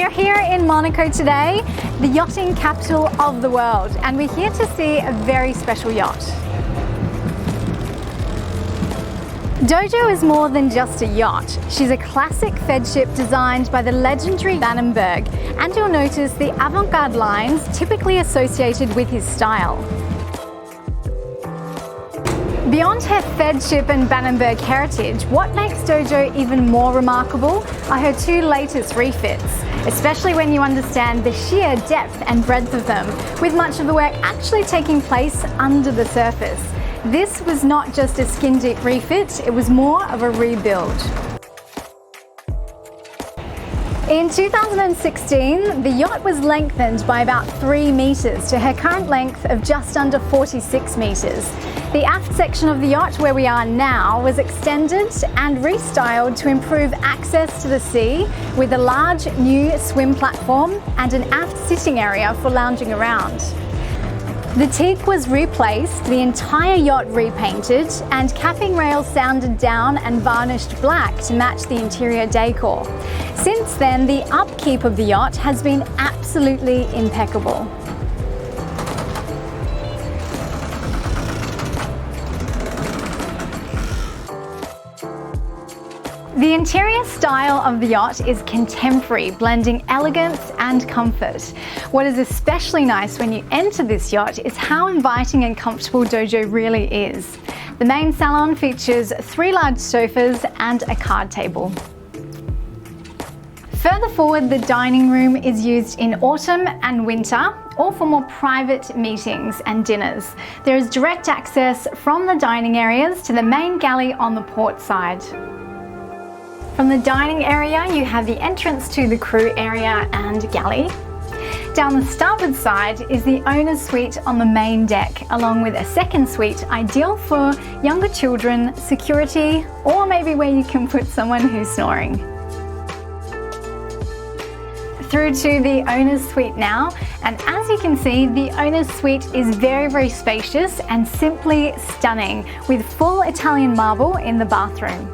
We're here in Monaco today, the yachting capital of the world, and we're here to see a very special yacht. DOJO is more than just a yacht. She's a classic fed ship designed by the legendary Bannenberg, and you'll notice the avant-garde lines typically associated with his style. Beyond her Feadship and Bannenberg heritage, what makes DOJO even more remarkable are her two latest refits, especially when you understand the sheer depth and breadth of them, with much of the work actually taking place under the surface. This was not just a skin-deep refit, it was more of a rebuild. In 2016, the yacht was lengthened by about 3 meters to her current length of just under 46 meters. The aft section of the yacht, where we are now, was extended and restyled to improve access to the sea with a large new swim platform and an aft sitting area for lounging around. The teak was replaced, the entire yacht repainted, and capping rails sanded down and varnished black to match the interior decor. Since then, the upkeep of the yacht has been absolutely impeccable. The interior style of the yacht is contemporary, blending elegance and comfort. What is especially nice when you enter this yacht is how inviting and comfortable DOJO really is. The main salon features 3 large sofas and a card table. Further forward, the dining room is used in autumn and winter, or for more private meetings and dinners. There is direct access from the dining areas to the main galley on the port side. From the dining area, you have the entrance to the crew area and galley. Down the starboard side is the owner's suite on the main deck, along with a second suite ideal for younger children, security, or maybe where you can put someone who's snoring. Through to the owner's suite now, and as you can see, the owner's suite is very spacious and simply stunning, with full Italian marble in the bathroom.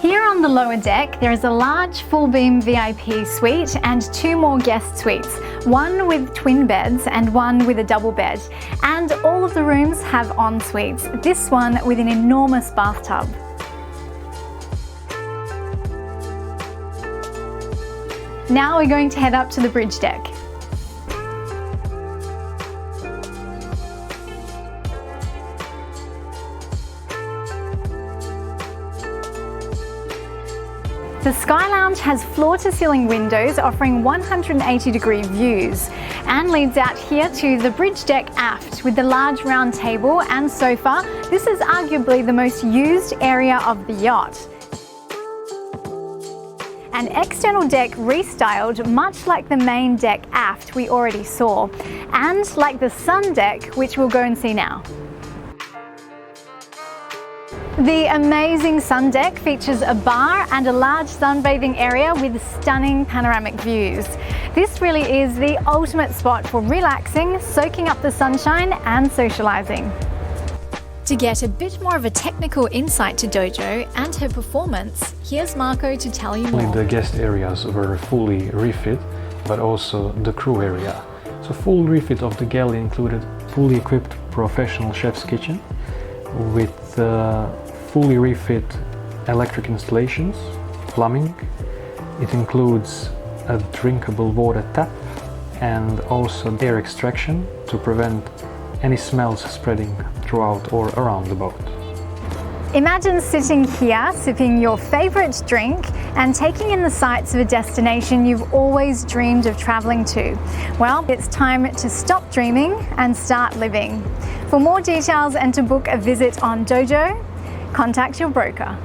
Here on the lower deck, there is a large full-beam VIP suite and 2 more guest suites, one with twin beds and one with a double bed. And all of the rooms have en-suites, this one with an enormous bathtub. Now we're going to head up to the bridge deck. The Sky Lounge has floor-to-ceiling windows offering 180-degree views and leads out here to the bridge deck aft with the large round table and sofa. This is arguably the most used area of the yacht. An external deck restyled much like the main deck aft we already saw, and like the sun deck, which we'll go and see now. The amazing sun deck features a bar and a large sunbathing area with stunning panoramic views. This really is the ultimate spot for relaxing, soaking up the sunshine and socializing. To get a bit more of a technical insight to DOJO and her performance, here's Marco to tell you more. Only the guest areas were fully refit, but also the crew area. So full refit of the galley included fully equipped professional chef's kitchen with fully refit electric installations, plumbing. It includes a drinkable water tap and also air extraction to prevent any smells spreading throughout or around the boat. Imagine sitting here sipping your favorite drink and taking in the sights of a destination you've always dreamed of traveling to. Well, it's time to stop dreaming and start living. For more details and to book a visit on DOJO, contact your broker.